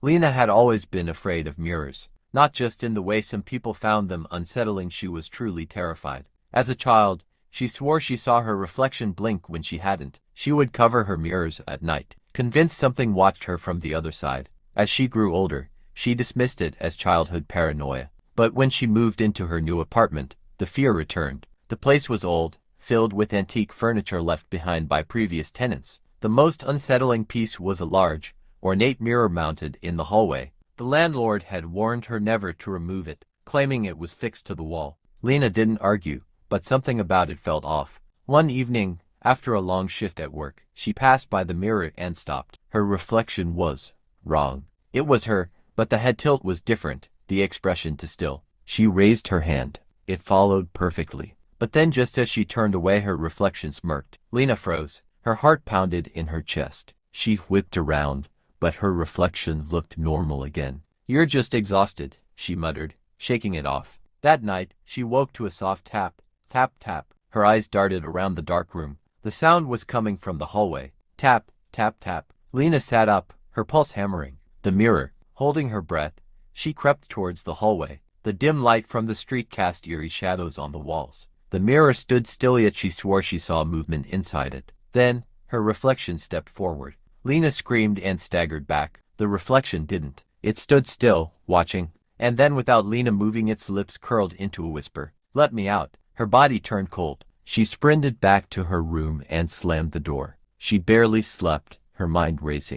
Lena had always been afraid of mirrors, not just in the way some people found them unsettling. She was truly terrified. As a child, she swore she saw her reflection blink when she hadn't. She would cover her mirrors at night, convinced something watched her from the other side. As she grew older, she dismissed it as childhood paranoia. But when she moved into her new apartment, the fear returned. The place was old, filled with antique furniture left behind by previous tenants. The most unsettling piece was a large, ornate mirror mounted in the hallway. The landlord had warned her never to remove it, claiming it was fixed to the wall. Lena didn't argue, but something about it felt off. One evening, after a long shift at work, she passed by the mirror and stopped. Her reflection was wrong. It was her, but the head tilt was different, the expression too still. She raised her hand. It followed perfectly. But then just as she turned away, her reflection smirked. Lena froze. Her heart pounded in her chest. She whipped around, but her reflection looked normal again. "You're just exhausted," she muttered, shaking it off. That night, she woke to a soft tap, tap, tap. Her eyes darted around the dark room. The sound was coming from the hallway. Tap, tap, tap. Lena sat up, her pulse hammering. The mirror. Holding her breath, she crept towards the hallway. The dim light from the street cast eerie shadows on the walls. The mirror stood still, yet she swore she saw movement inside it. Then, her reflection stepped forward. Lena screamed and staggered back. The reflection didn't. It stood still, watching, and then without Lena moving, its lips curled into a whisper. "Let me out." Her body turned cold. She sprinted back to her room and slammed the door. She barely slept, her mind racing.